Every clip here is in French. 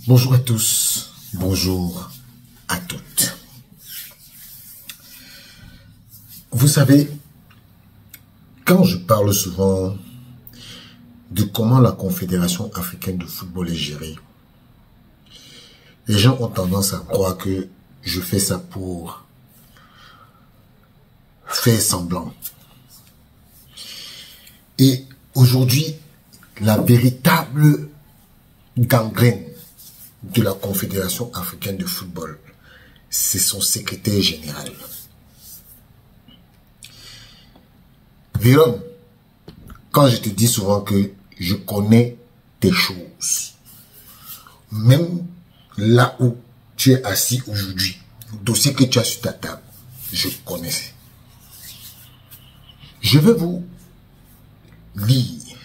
Bonjour à tous, bonjour à toutes. Vous savez, quand je parle souvent de comment la Confédération africaine de football est gérée, les gens ont tendance à croire que je fais ça pour faire semblant. Et aujourd'hui, la véritable gangrène de la Confédération africaine de football, c'est son secrétaire général. Véron, quand je te dis souvent que je connais tes choses, même là où tu es assis aujourd'hui, le dossier que tu as sur ta table, je connais. Je vais vous lire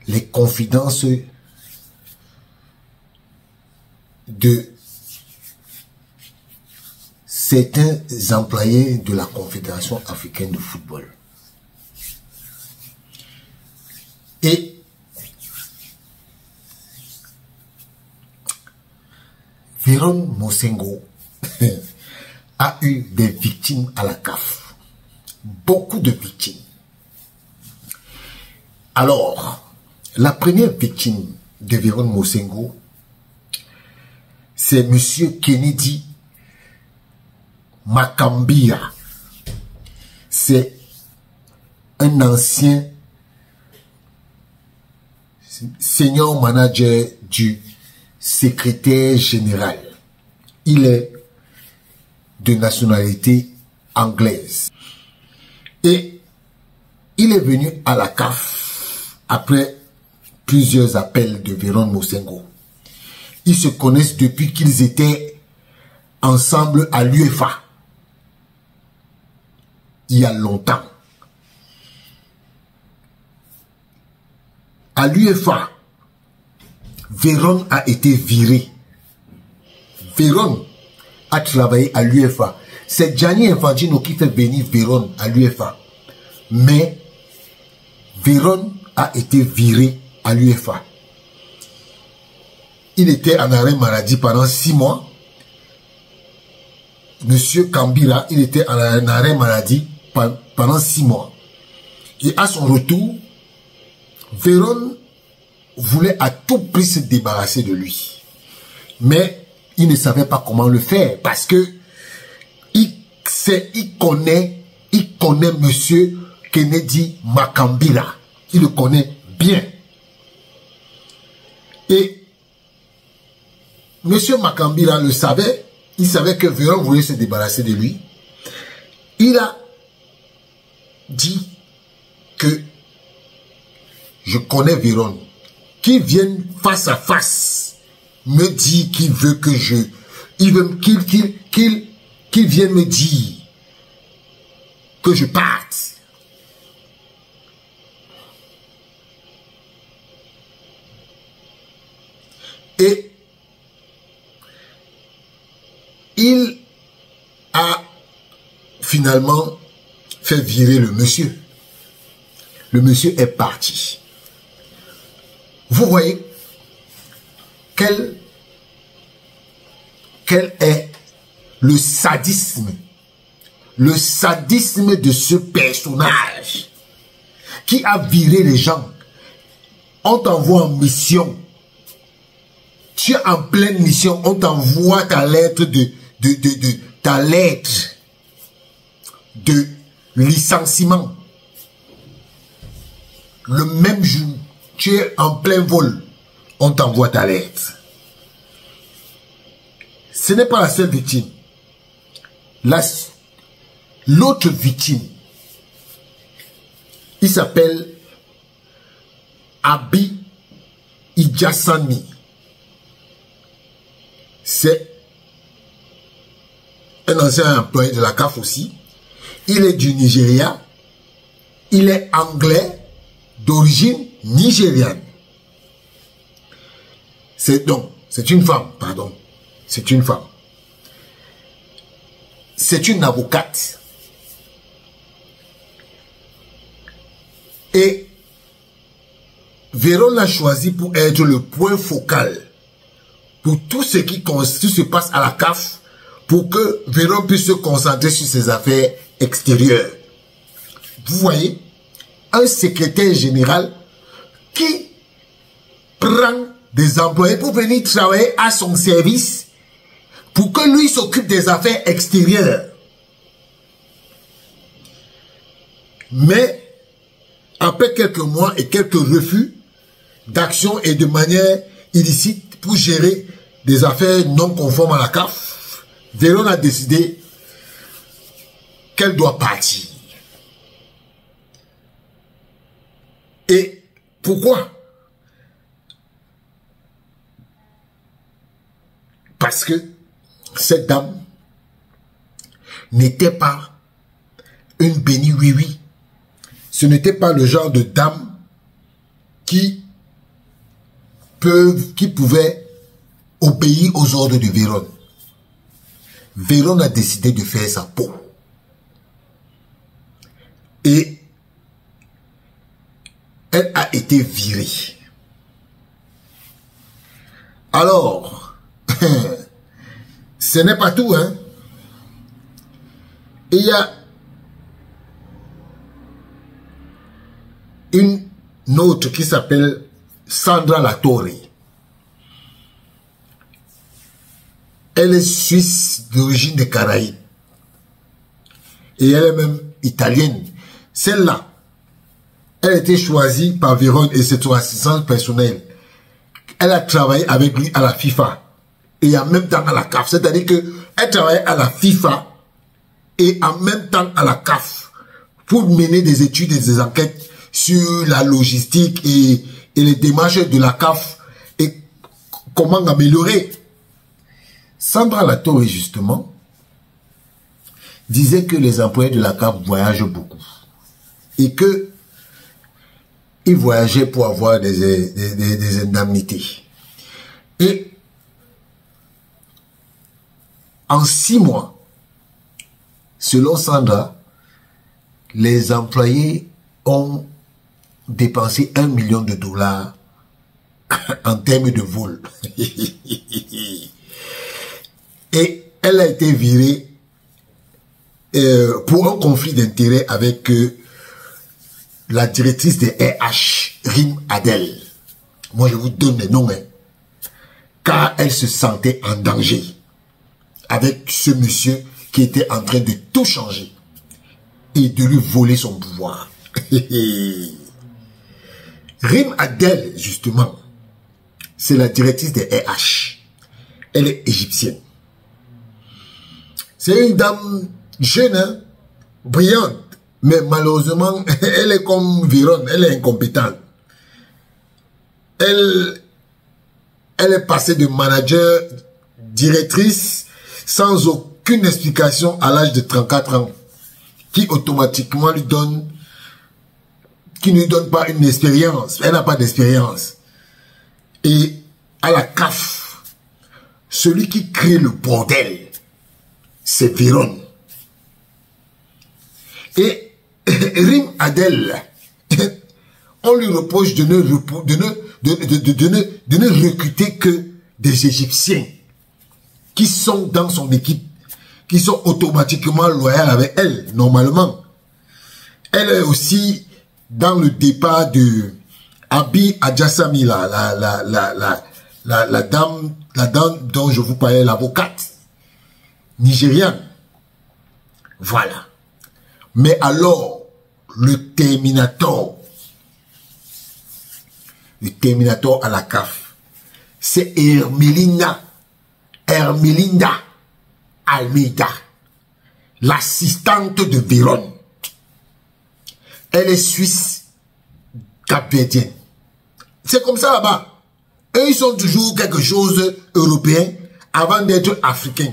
les confidences de certains employés de la Confédération africaine de football. Et Véron Mosengo a eu des victimes à la CAF. Beaucoup de victimes. Alors, la première victime de Véron Mosengo, c'est Monsieur Kennedy Makambira. C'est un ancien senior manager du secrétaire général. Il est de nationalité anglaise. Et il est venu à la CAF après plusieurs appels de Véron Mosengo. Ils se connaissent depuis qu'ils étaient ensemble à l'UEFA. Il y a longtemps. À l'UEFA, Véron a été viré. Véron a travaillé à l'UEFA. C'est Gianni Infantino qui fait venir Véron à l'UEFA. Mais Véron a été viré à l'UEFA. Il était en arrêt maladie pendant 6 mois. Monsieur Kambira, il était en arrêt maladie pendant 6 mois. Et à son retour, Véron voulait à tout prix se débarrasser de lui. Mais il ne savait pas comment le faire parce que il connaît Monsieur Kennedy Makambira. Il le connaît bien. Et Monsieur Makambira le savait. Il savait que Véron voulait se débarrasser de lui. Il a dit que je connais Véron. Qu'il vienne face à face me dire qu'il veut que je... Il veut qu'il vienne me dire que je parte. Et il a finalement fait virer le monsieur. Le monsieur est parti. Vous voyez quel est le sadisme de ce personnage qui a viré les gens. On t'envoie en mission. Tu es en pleine mission, on t'envoie ta lettre de licenciement. Le même jour, tu es en plein vol, on t'envoie ta lettre. Ce n'est pas la seule victime. L'autre victime, il s'appelle Abi Idjassani. C'est un ancien employé de la CAF aussi. Il est du Nigeria. Il est anglais d'origine nigériane. C'est une femme, pardon. C'est une femme. C'est une avocate. Et Véron l'a choisi pour être le point focal pour tout ce qui se passe à la CAF, pour que Véron puisse se concentrer sur ses affaires extérieures. Vous voyez, un secrétaire général qui prend des employés pour venir travailler à son service, pour que lui s'occupe des affaires extérieures. Mais, après quelques mois et quelques refus d'action et de manière illicite pour gérer des affaires non conformes à la CAF, Véron a décidé qu'elle doit partir. Et pourquoi? Parce que cette dame n'était pas une bénie oui-oui. Ce n'était pas le genre de dame qui pouvait obéir aux ordres de Véron. Véron a décidé de faire sa peau. Et elle a été virée. Alors, ce n'est pas tout, hein. Il y a une autre qui s'appelle Sandra Latorre. Elle est suisse d'origine des Caraïbes. Et elle est même italienne. Celle-là, elle a été choisie par Véron et c'est son assistante personnelle. Elle a travaillé avec lui à la FIFA et en même temps à la CAF. C'est-à-dire qu'elle travaillait à la FIFA et en même temps à la CAF pour mener des études et des enquêtes sur la logistique et les démarches de la CAF et comment améliorer. Sandra Latorre, justement, disait que les employés de la CAF voyagent beaucoup et que ils voyageaient pour avoir des indemnités. Et en 6 mois, selon Sandra, les employés ont dépensé $1 million en termes de vol. Et elle a été virée pour un conflit d'intérêts avec la directrice des RH, Rim Adel. Moi, je vous donne les noms, hein, car elle se sentait en danger avec ce monsieur qui était en train de tout changer et de lui voler son pouvoir. Rim Adel, justement, c'est la directrice des RH. Elle est égyptienne. C'est une dame jeune, hein, brillante. Mais malheureusement, elle est comme Véron, elle est incompétente. Elle est passée de manager, directrice, sans aucune explication à l'âge de 34 ans, qui automatiquement lui donne, qui ne lui donne pas une expérience. Elle n'a pas d'expérience. Et à la CAF, celui qui crée le bordel, c'est Véron. Et Rim Adel, on lui reproche de ne recruter que des Égyptiens qui sont dans son équipe, qui sont automatiquement loyaux avec elle, normalement. Elle est aussi dans le départ de Abi Adjassami, la dame dont je vous parlais, l'avocate nigériane. Voilà. Mais alors, le Terminator à la CAF, c'est Hermelinda Almeida, l'assistante de Véron. Elle est suisse capverdienne. C'est comme ça là-bas. Eux, ils sont toujours quelque chose européen avant d'être africains.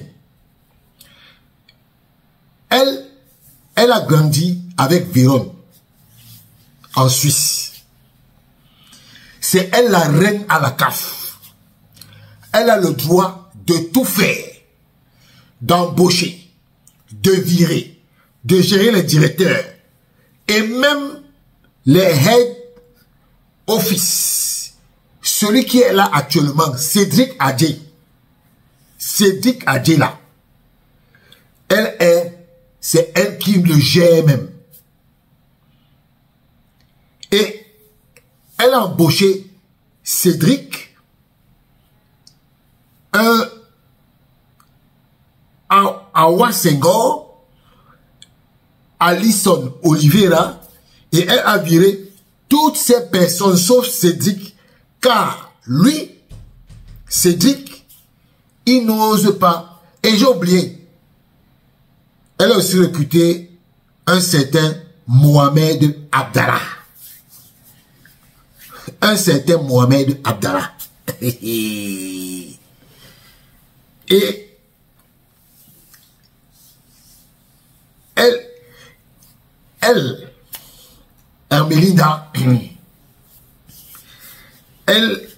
Elle a grandi avec Véron en Suisse. C'est elle la reine à la CAF. Elle a le droit de tout faire, d'embaucher, de virer, de gérer les directeurs et même les head office. Celui qui est là actuellement, Cédric Adjei, Cédric Adjela, c'est elle qui le gère même. Et elle a embauché Cédric, Awa Senghor, Alison Oliveira, et elle a viré toutes ces personnes sauf Cédric, car lui, Cédric, il n'ose pas. Et j'ai oublié, elle a aussi recruté un certain Mohamed Abdallah. Un certain Mohamed Abdallah. Et elle, Hermelinda, elle,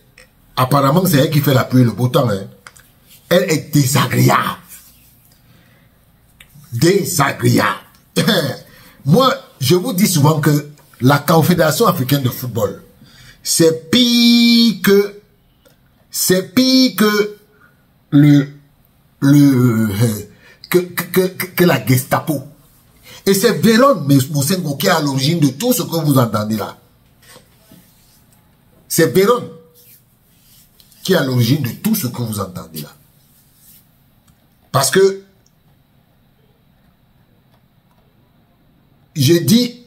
apparemment, c'est elle qui fait la pluie et le beau temps. Hein. Elle est désagréable. Désagréable. Moi, je vous dis souvent que la Confédération africaine de football, c'est pire que la Gestapo. Et c'est Véron Moussengo qui est à l'origine de tout ce que vous entendez là. C'est Véron qui est à l'origine de tout ce que vous entendez là. Parce que j'ai dit,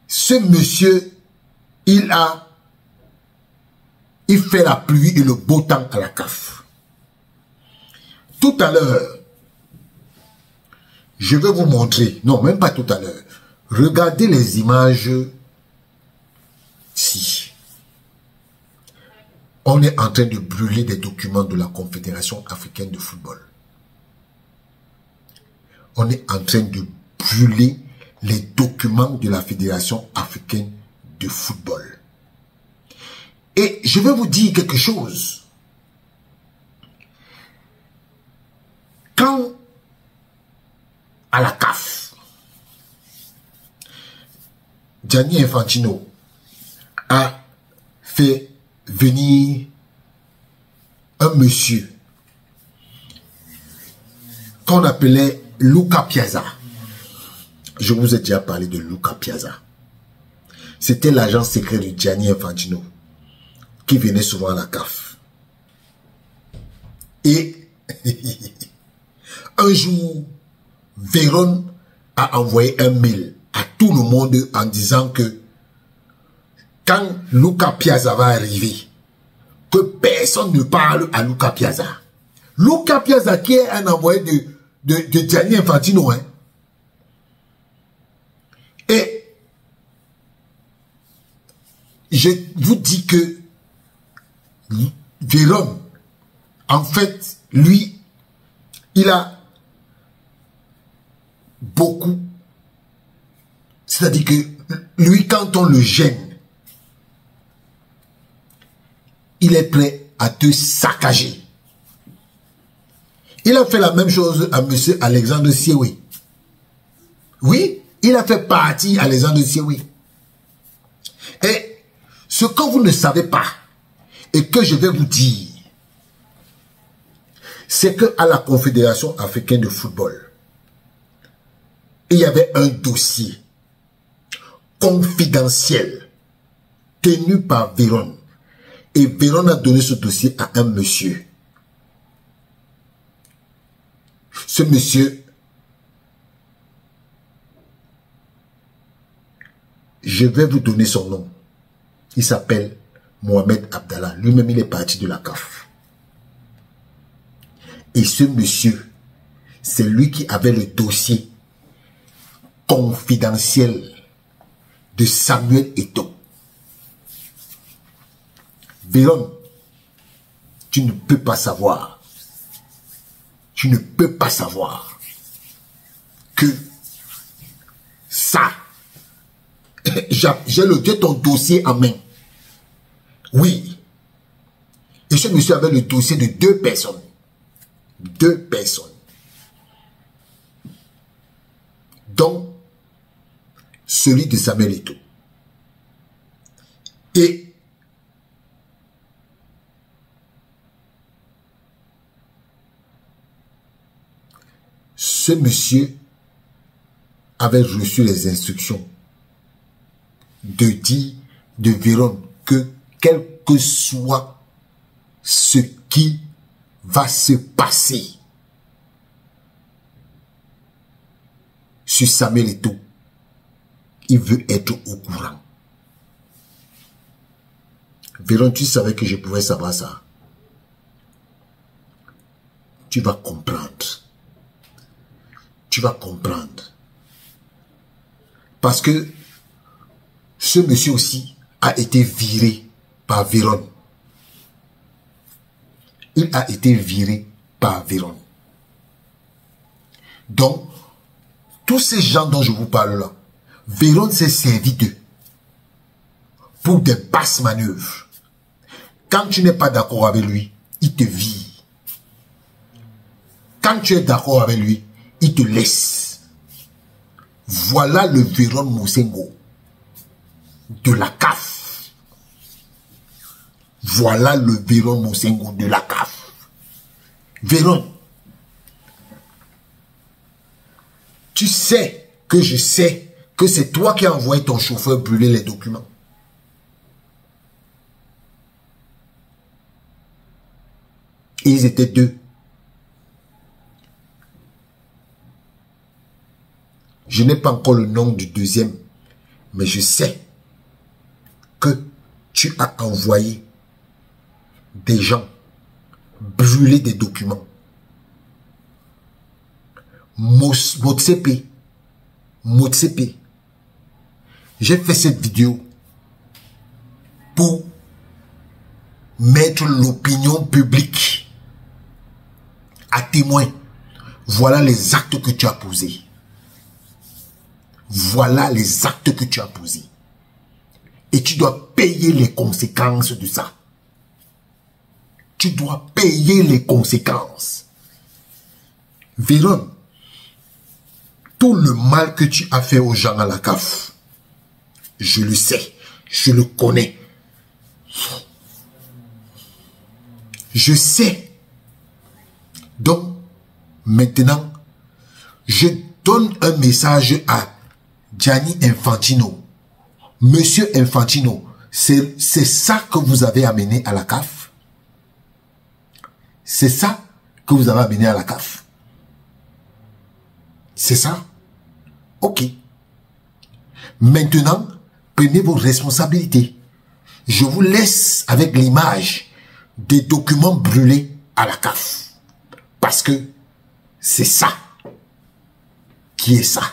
ce monsieur, il fait la pluie et le beau temps à la CAF. Tout à l'heure, je vais vous montrer, non, même pas tout à l'heure, regardez les images ici. On est en train de brûler des documents de la Confédération africaine de football. On est en train de brûler les documents de la Fédération africaine de football. Et je vais vous dire quelque chose. Quand à la CAF, Gianni Infantino a fait venir un monsieur qu'on appelait Luca Piazza. Je vous ai déjà parlé de Luca Piazza. C'était l'agent secret de Gianni Infantino qui venait souvent à la CAF. Et un jour, Véron a envoyé un mail à tout le monde en disant que quand Luca Piazza va arriver, que personne ne parle à Luca Piazza. Luca Piazza qui est un envoyé de Gianni Infantino. Hein. Et je vous dis que Véron, en fait, lui, il a beaucoup. C'est-à-dire que lui, quand on le gêne, il est prêt à te saccager. Il a fait la même chose à M. Alexandre Siewi. Oui, il a fait partie Alexandre Siewi. Et ce que vous ne savez pas, et que je vais vous dire, c'est qu'à la Confédération africaine de football, il y avait un dossier confidentiel tenu par Véron. Et Véron a donné ce dossier à un monsieur. Ce monsieur, je vais vous donner son nom. Il s'appelle Mohamed Abdallah. Lui-même, il est parti de la CAF. Et ce monsieur, c'est lui qui avait le dossier confidentiel de Samuel Eto'o. Véron, tu ne peux pas savoir. Tu ne peux pas savoir que ça, j'ai ton dossier en main. Oui. Et ce monsieur avait le dossier de 2 personnes. 2 personnes. Dont celui de Samuel Eto'o. Et ce monsieur avait reçu les instructions de dire de Véron que quel que soit ce qui va se passer sur Samuel Eto'o, il veut être au courant. Véron, tu savais que je pouvais savoir ça. Tu vas comprendre. Tu vas comprendre. Parce que ce monsieur aussi a été viré par Véron. Il a été viré par Véron. Donc, tous ces gens dont je vous parle là, Véron s'est servi d'eux pour des basses manœuvres. Quand tu n'es pas d'accord avec lui, il te vire. Quand tu es d'accord avec lui, il te laisse. Voilà le Véron Mosengo de la CAF. Voilà le Véron Mosengo de la CAF. Véron, tu sais que je sais que c'est toi qui as envoyé ton chauffeur brûler les documents. Et ils étaient deux. Je n'ai pas encore le nom du deuxième, mais je sais que tu as envoyé des gens brûler des documents. Motsepe, j'ai fait cette vidéo pour mettre l'opinion publique à témoin. Voilà les actes que tu as posés. Voilà les actes que tu as posés. Et tu dois payer les conséquences de ça. Tu dois payer les conséquences. Véron, tout le mal que tu as fait aux gens à la CAF, je le sais, je le connais. Je sais. Donc, maintenant, je donne un message à Gianni Infantino. Monsieur Infantino, c'est ça que vous avez amené à la CAF? C'est ça que vous avez amené à la CAF? C'est ça? Ok. Maintenant, prenez vos responsabilités. Je vous laisse avec l'image des documents brûlés à la CAF. Parce que c'est ça qui est ça.